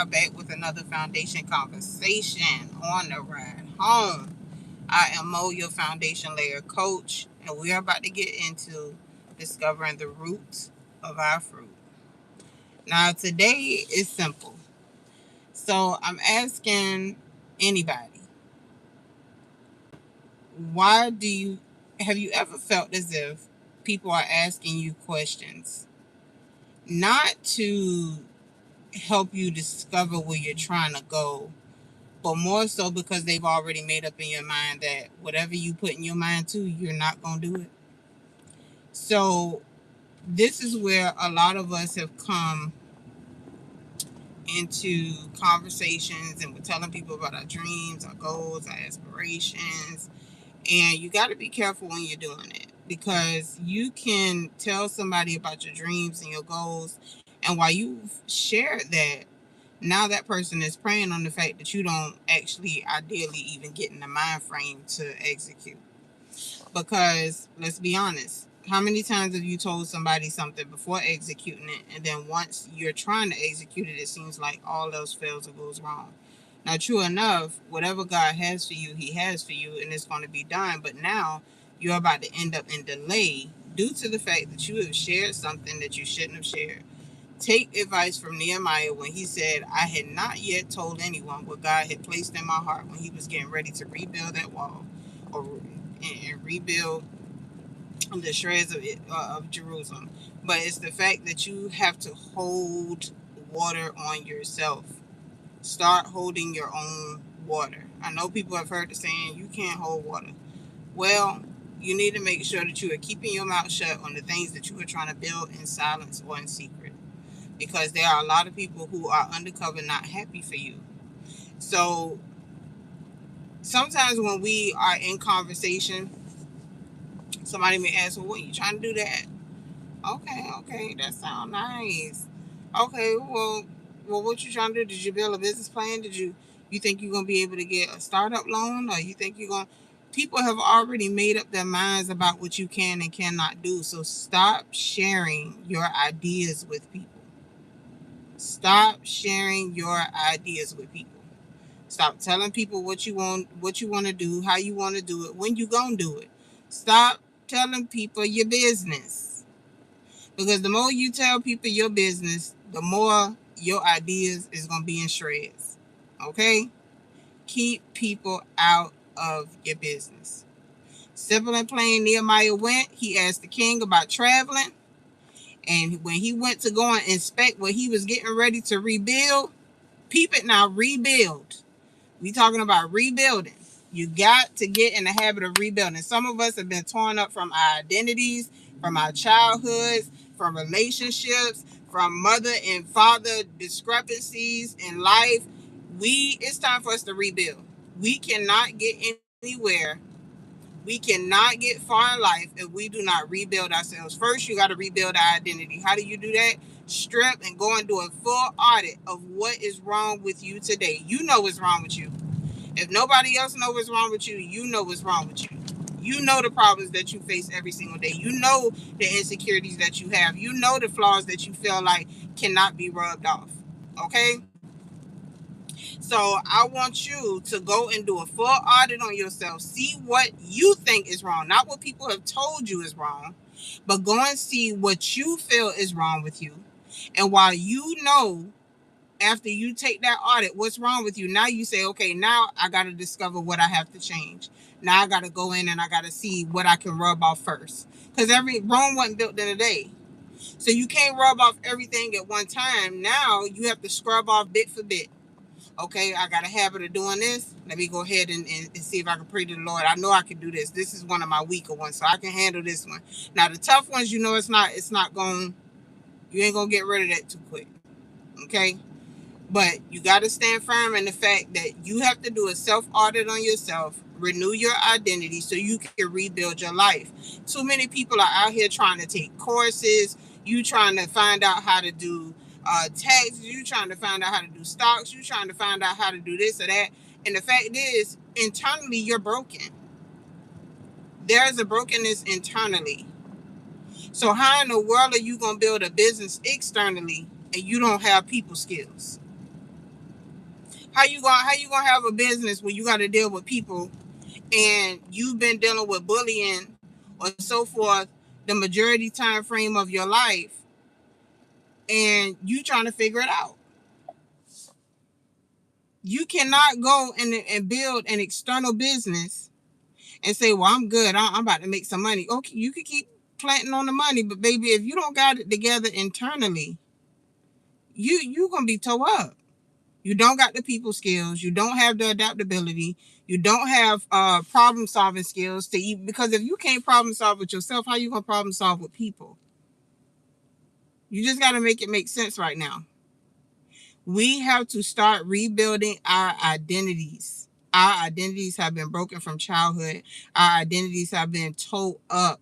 are back with another foundation conversation on the ride home. I am Mo, your foundation layer coach, and we are about to get into discovering the roots of our fruit. Now, today is simple. So, I'm asking anybody, why do you have you ever felt as if people are asking you questions not to help you discover where you're trying to go, but more so because they've already made up in your mind that whatever you put in your mind to, you're not going to do it. So, this is where a lot of us have come into conversations and we're telling people about our dreams, our goals, our aspirations. And you got to be careful when you're doing it because you can tell somebody about your dreams and your goals. And while you've shared that, now that person is preying on the fact that you don't actually ideally even get in the mind frame to execute. Because let's be honest, how many times have you told somebody something before executing it, and then once you're trying to execute it, it seems like all else fails or goes wrong? Now, true enough, whatever God has for you, He has for you, and it's going to be done. But now you're about to end up in delay due to the fact that you have shared something that you shouldn't have shared. Take advice from Nehemiah when he said, I had not yet told anyone what God had placed in my heart when he was getting ready to rebuild that wall or and rebuild the shreds of Jerusalem. But it's the fact that you have to hold water on yourself. Start holding your own water. I know people have heard the saying, you can't hold water. Well, you need to make sure that you are keeping your mouth shut on the things that you are trying to build in silence or in secret. Because there are a lot of people who are undercover not happy for you. So sometimes when we are in conversation, somebody may ask, well, what are you trying to do that? Okay, that sounds nice. Okay, well, what you trying to do? Did you build a business plan? You think you're gonna be able to get a startup loan, or you think you're gonna? People have already made up their minds about what you can and cannot do. So stop sharing your ideas with people. Stop sharing your ideas with people. Stop telling people what you want to do, how you want to do it, when you gonna do it. Stop telling people your business. Because the more you tell people your business, the more your ideas is gonna be in shreds. Okay? Keep people out of your business. Simple and plain, Nehemiah went. He asked the king about traveling. And when he went to go and inspect what he was getting ready to rebuild, peep it now, rebuild. We talking about rebuilding. You got to get in the habit of rebuilding. Some of us have been torn up from our identities, from our childhoods, from relationships, from mother and father discrepancies in life. It's time for us to rebuild. We cannot get anywhere. We cannot get far in life if we do not rebuild ourselves. First, you got to rebuild our identity. How do you do that? Strip and go and do a full audit of what is wrong with you today. You know what's wrong with you. If nobody else knows what's wrong with you, you know what's wrong with you. You know the problems that you face every single day. You know the insecurities that you have. You know the flaws that you feel like cannot be rubbed off. Okay? So I want you to go and do a full audit on yourself. See what you think is wrong, not what people have told you is wrong, but go and see what you feel is wrong with you. And while you know after you take that audit, what's wrong with you? Now you say, okay, now I got to discover what I have to change. Now I got to go in and I got to see what I can rub off first. Because Rome wasn't built in a day. So you can't rub off everything at one time. Now you have to scrub off bit for bit. Okay, I got a habit of doing this. Let me go ahead and see if I can pray to the Lord. I know I can do this. This is one of my weaker ones, so I can handle this one. Now the tough ones, it's not going, you ain't gonna get rid of that too quick. Okay? But you got to stand firm in the fact that you have to do a self audit on yourself, renew your identity so you can rebuild your life. Too many people are out here trying to take courses. You trying to find out how to do taxes. You trying to find out how to do stocks. You trying to find out how to do this or that. And the fact is, internally, you're broken. There's a brokenness internally. So how in the world are you going to build a business externally and you don't have people skills? How you gonna have a business when you got to deal with people and you've been dealing with bullying or so forth the majority time frame of your life, and you trying to figure it out? You cannot go and build an external business and say, well, I'm good, I'm about to make some money. Okay, you could keep planting on the money, but baby, if you don't got it together internally, you gonna be toe up. You don't got the people skills. You don't have the adaptability. You don't have problem solving skills to eat, because if you can't problem solve with yourself, how you gonna problem solve with people? You just got to make it make sense right now. We have to start rebuilding our identities. Our identities have been broken from childhood. Our identities have been towed up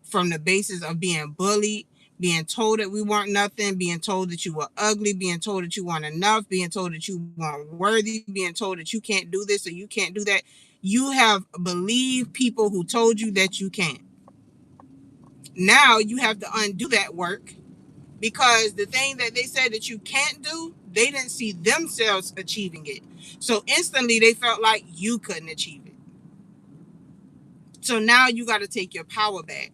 from the basis of being bullied, being told that we weren't nothing, being told that you were ugly, being told that you weren't enough, being told that you weren't worthy, being told that you can't do this or you can't do that. You have believed people who told you that you can't. Now you have to undo that work, because the thing that they said that you can't do, they didn't see themselves achieving it. So instantly they felt like you couldn't achieve it. So now you got to take your power back.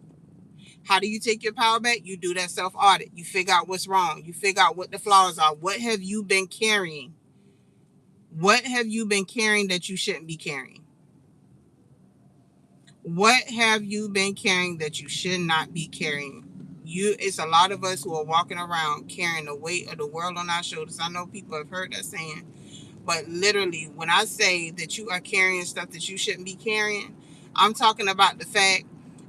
How do you take your power back? You do that self audit. You figure out what's wrong. You figure out what the flaws are. What have you been carrying? What have you been carrying that you shouldn't be carrying? What have you been carrying that you should not be carrying? It's a lot of us who are walking around carrying the weight of the world on our shoulders. I know people have heard that saying, but literally, when I say that you are carrying stuff that you shouldn't be carrying, I'm talking about the fact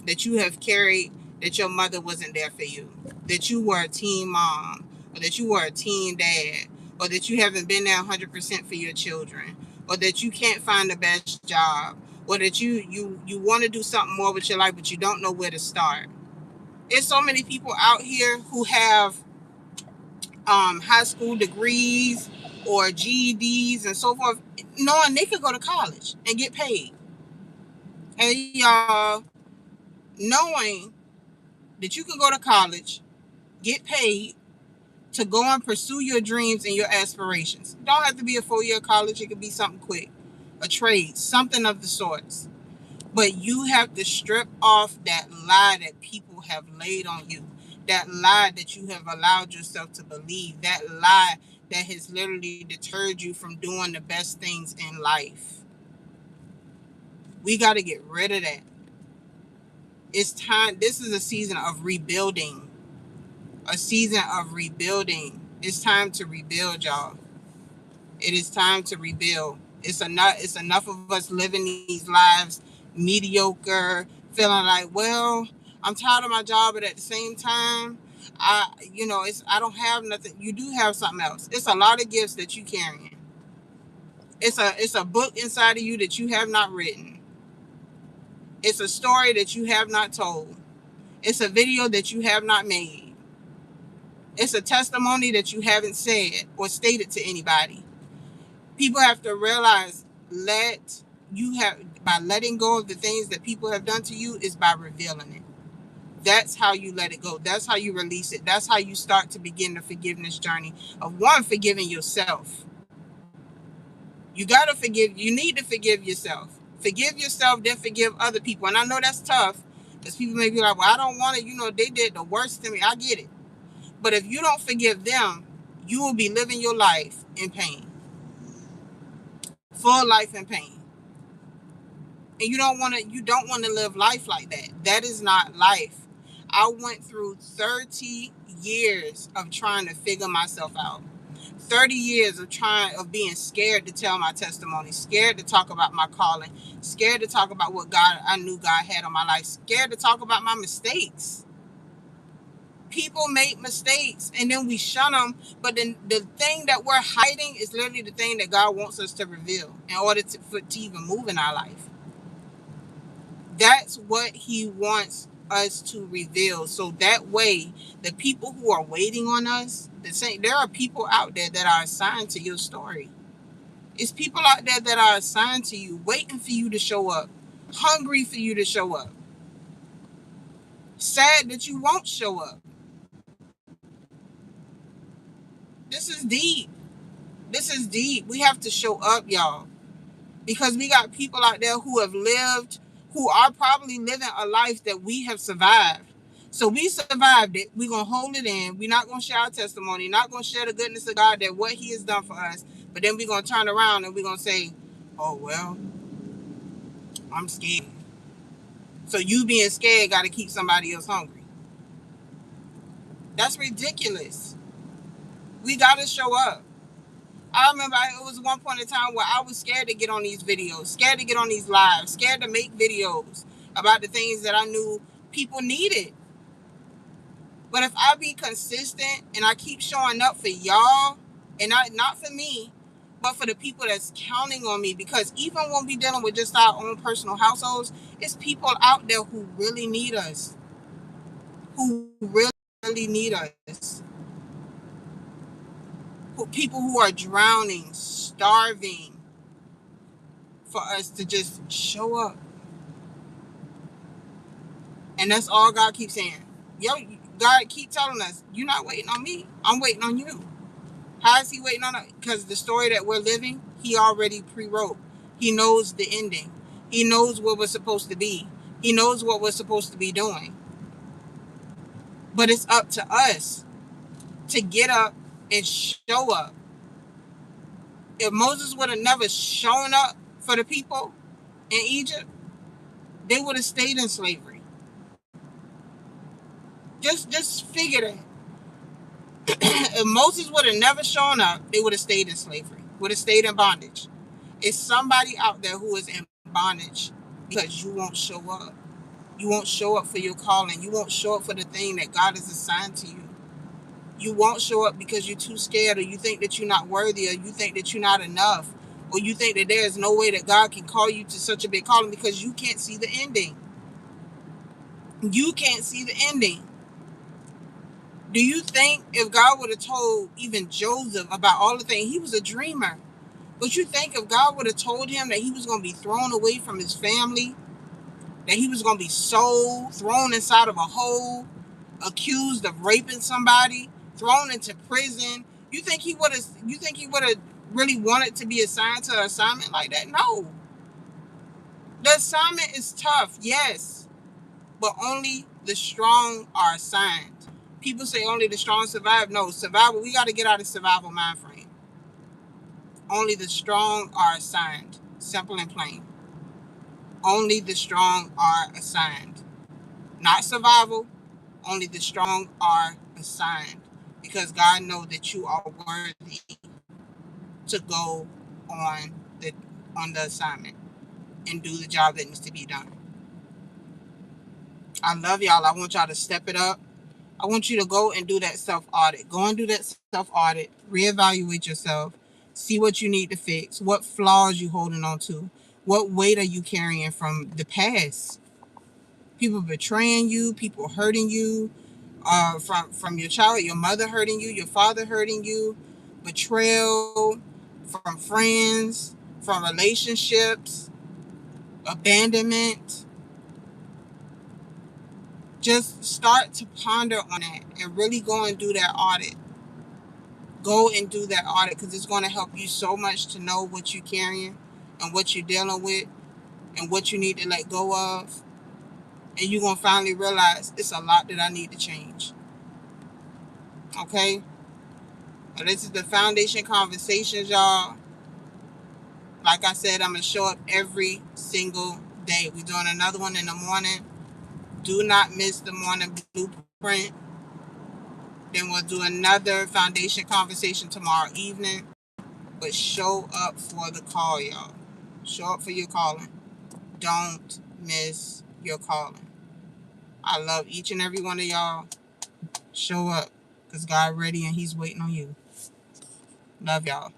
that you have carried that your mother wasn't there for you, that you were a teen mom, or that you were a teen dad, or that you haven't been there 100% for your children, or that you can't find the best job, or that you want to do something more with your life, but you don't know where to start. There's so many people out here who have high school degrees or GEDs and so forth, knowing they could go to college and get paid. And y'all, knowing that you can go to college, get paid to go and pursue your dreams and your aspirations. It don't have to be a 4-year college. It could be something quick, a trade, something of the sorts. But you have to strip off that lie that people have laid on you, that lie that you have allowed yourself to believe, that lie that has literally deterred you from doing the best things in life. We got to get rid of that. It's time. This is a season of rebuilding. A season of rebuilding. It's time to rebuild, y'all. It is time to rebuild. It's enough of us living these lives mediocre, feeling like, well, I'm tired of my job, but at the same time, I don't have nothing. You do have something else. It's a lot of gifts that you carrying. It's a book inside of you that you have not written. It's a story that you have not told. It's a video that you have not made. It's a testimony that you haven't said or stated to anybody. People have to realize by letting go of the things that people have done to you is by revealing it. That's how you let it go. That's how you release it. That's how you start to begin the forgiveness journey of forgiving yourself. You gotta forgive. You need to forgive yourself. Forgive yourself, then forgive other people. And I know that's tough, because people may be like, well, I don't want it. They did the worst to me. I get it. But if you don't forgive them, you will be living your life in pain. Full life in pain. And you don't want to live life like that. That is not life. I went through 30 years of trying to figure myself out. 30 years of being scared to tell my testimony, scared to talk about my calling, scared to talk about what I knew God had on my life, scared to talk about my mistakes. People make mistakes and then we shun them, but then the thing that we're hiding is literally the thing that God wants us to reveal in order to even move in our life. That's what He wants us to reveal. So that way, the people who are waiting on us, there are people out there that are assigned to your story. It's people out there that are assigned to you, waiting for you to show up, hungry for you to show up, sad that you won't show up. This is deep. This is deep. We have to show up, y'all, because we got people out there who have lived, who are probably living a life that we have survived. So we survived it. We're going to hold it in. We're not going to share our testimony, not going to share the goodness of God, that what he has done for us. But then we're going to turn around and we're going to say, oh, well, I'm scared. So you being scared got to keep somebody else hungry. That's ridiculous. We got to show up. I remember it was one point in time where I was scared to get on these videos, scared to get on these lives, scared to make videos about the things that I knew people needed. But if I be consistent and I keep showing up for y'all, and not for me, but for the people that's counting on me, because even when we dealing with just our own personal households, it's people out there who really need us, who really need us. People who are drowning, starving, for us to just show up. And that's all God keeps saying. Yo, God keep telling us, you're not waiting on me. I'm waiting on you. How is he waiting on us? Because the story that we're living, he already pre-wrote. He knows the ending. He knows what we're supposed to be. He knows what we're supposed to be doing. But it's up to us to get up and show up. If Moses would have never shown up for the people in Egypt, they would have stayed in slavery. Just figure that. If Moses would have never shown up, they would have stayed in slavery, would have stayed in bondage. It's somebody out there who is in bondage because you won't show up. You won't show up for your calling. You won't show up for the thing that God has assigned to you. You won't show up because you're too scared, or you think that you're not worthy, or you think that you're not enough, or you think that there is no way that God can call you to such a big calling because you can't see the ending. You can't see the ending. Do you think if God would have told even Joseph about all the things, he was a dreamer, but you think if God would have told him that he was going to be thrown away from his family, that he was going to be sold, thrown inside of a hole, accused of raping somebody, thrown into prison, you think he would have really wanted to be assigned to an assignment like that? No. The assignment is tough, yes, but only the strong are assigned. People say only the strong survive. No, survival, we got to get out of survival mind frame. Only the strong are assigned. Simple and plain. Only the strong are assigned. Not survival. Only the strong are assigned. Because God knows that you are worthy to go on the assignment and do the job that needs to be done. I love y'all. I want y'all to step it up. I want you to go and do that self-audit. Go and do that self-audit. Reevaluate yourself. See what you need to fix. What flaws you holding on to. What weight are you carrying from the past? People betraying you. People hurting you. From your child, your mother hurting you. Your father hurting you. Betrayal from friends. From relationships. Abandonment. Just start to ponder on that and really go and do that audit. Go and do that audit, because it's going to help you so much to know what you're carrying and what you're dealing with and what you need to let go of. And you're going to finally realize it's a lot that I need to change. Okay? Now, this is the Foundation Conversations, y'all. Like I said, I'm going to show up every single day. We're doing another one in the morning. Do not miss the morning blueprint. Then we'll do another Foundation Conversation tomorrow evening. But show up for the call, y'all. Show up for your calling. Don't miss your calling. I love each and every one of y'all. Show up, because God ready and he's waiting on you. Love y'all.